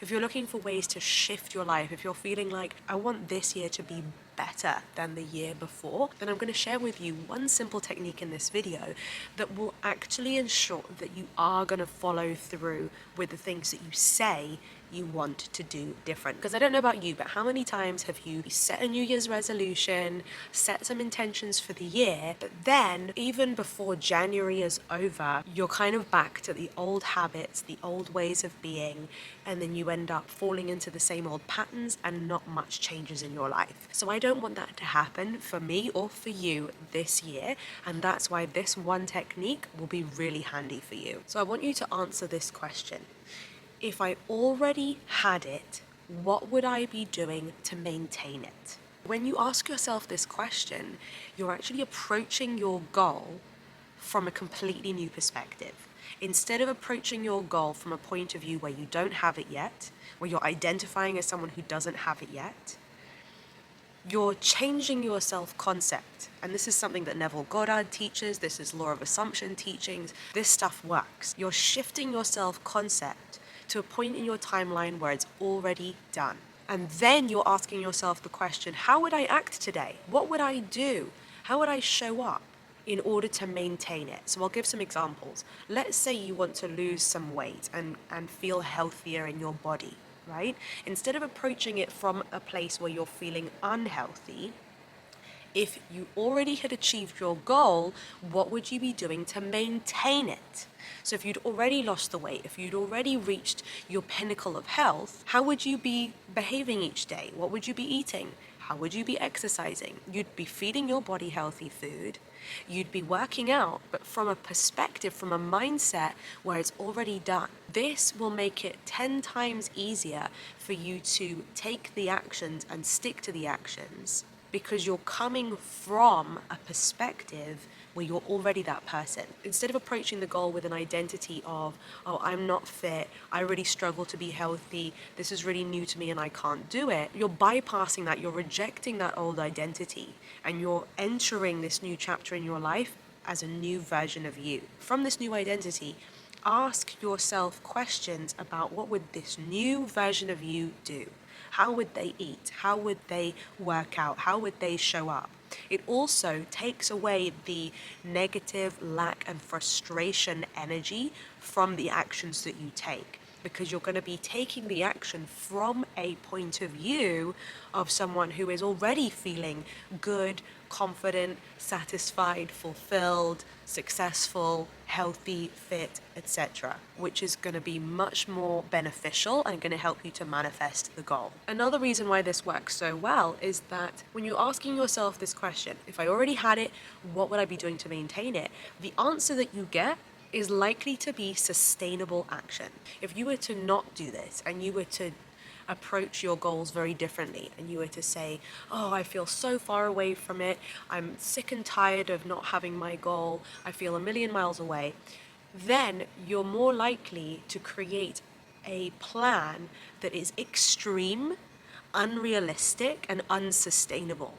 If you're looking for ways to shift your life, if you're feeling like, I want this year to be better than the year before, then I'm going to share with you one simple technique in this video that will actually ensure that you are going to follow through with the things that you say you want to do different. Because I don't know about you, but how many times have you set a New Year's resolution, set some intentions for the year, but then even before January is over, you're kind of back to the old habits, the old ways of being, and then you end up falling into the same old patterns and not much changes in your life. So I don't want that to happen for me or for you this year, and that's why this one technique will be really handy for you. So I want you to answer this question. If I already had it, what would I be doing to maintain it? When you ask yourself this question, you're actually approaching your goal from a completely new perspective. Instead of approaching your goal from a point of view where you don't have it yet, where you're identifying as someone who doesn't have it yet, you're changing your self-concept. And this is something that Neville Goddard teaches, this is law of assumption teachings, this stuff works. You're shifting your self-concept to a point in your timeline where it's already done. And then you're asking yourself the question, how would I act today? What would I do? How would I show up in order to maintain it? So I'll give some examples. Let's say you want to lose some weight and feel healthier in your body, right? Instead of approaching it from a place where you're feeling unhealthy, if you already had achieved your goal, what would you be doing to maintain it? So if you'd already lost the weight, if you'd already reached your pinnacle of health, how would you be behaving each day? What would you be eating? How would you be exercising? You'd be feeding your body healthy food. You'd be working out, but from a perspective, from a mindset where it's already done. This will make it 10 times easier for you to take the actions and stick to the actions, because you're coming from a perspective where you're already that person. Instead of approaching the goal with an identity of, oh, I'm not fit, I really struggle to be healthy, this is really new to me and I can't do it, you're bypassing that, you're rejecting that old identity, and you're entering this new chapter in your life as a new version of you. From this new identity, ask yourself questions about what would this new version of you do? How would they eat? How would they work out? How would they show up? It also takes away the negative, lack, and frustration energy from the actions that you take, because you're going to be taking the action from a point of view of someone who is already feeling good, confident, satisfied, fulfilled, successful, healthy, fit, etc., which is going to be much more beneficial and going to help you to manifest the goal. Another reason why this works so well is that when you're asking yourself this question, if I already had it, what would I be doing to maintain it? The answer that you get is likely to be sustainable action. If you were to not do this and you were to approach your goals very differently and you were to say, oh, I feel so far away from it, I'm sick and tired of not having my goal, I feel a million miles away, then you're more likely to create a plan that is extreme, unrealistic, and unsustainable.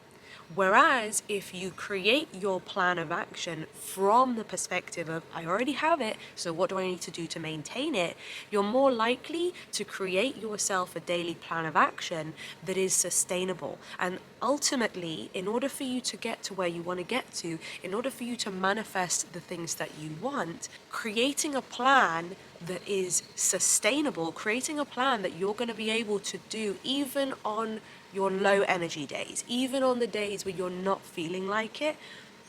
Whereas if you create your plan of action from the perspective of, I already have it, so what do I need to do to maintain it? You're more likely to create yourself a daily plan of action that is sustainable. And ultimately, in order for you to get to where you want to get to, in order for you to manifest the things that you want, creating a plan that is sustainable, creating a plan that you're going to be able to do even on your low energy days, even on the days where you're not feeling like it,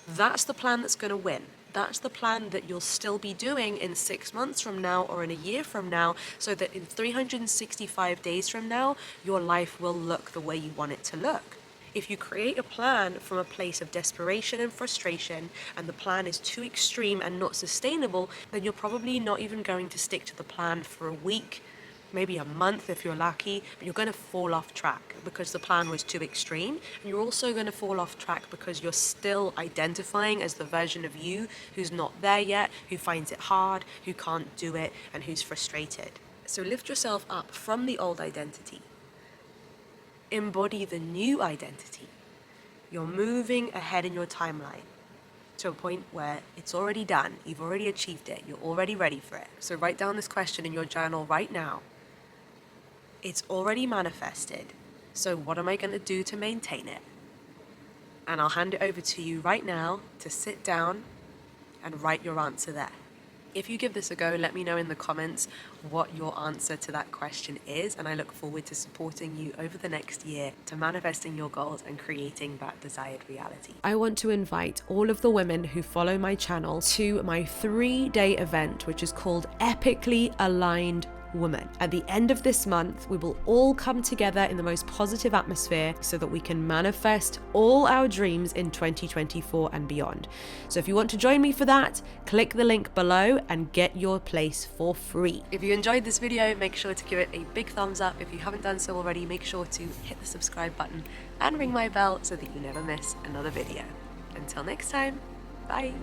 that's the plan that's going to win. That's the plan that you'll still be doing in 6 months from now or in a year from now, so that in 365 days from now, your life will look the way you want it to look. If you create a plan from a place of desperation and frustration, and the plan is too extreme and not sustainable, then you're probably not even going to stick to the plan for a week, maybe a month if you're lucky, but you're going to fall off track because the plan was too extreme. And you're also going to fall off track because you're still identifying as the version of you who's not there yet, who finds it hard, who can't do it, and who's frustrated. So lift yourself up from the old identity. Embody the new identity. You're moving ahead in your timeline to a point where it's already done, you've already achieved it, you're already ready for it. So write down this question in your journal right now. It's already manifested. So what am I going to do to maintain it? And I'll hand it over to you right now to sit down and write your answer there. If you give this a go, let me know in the comments what your answer to that question is, and I look forward to supporting you over the next year to manifesting your goals and creating that desired reality. I want to invite all of the women who follow my channel to my 3-day event, which is called Epically Aligned Woman. At the end of this month, we will all come together in the most positive atmosphere so that we can manifest all our dreams in 2024 and beyond. So if you want to join me for that, click the link below and get your place for free. If you enjoyed this video, make sure to give it a big thumbs up. If you haven't done so already, make sure to hit the subscribe button and ring my bell so that you never miss another video. Until next time, bye.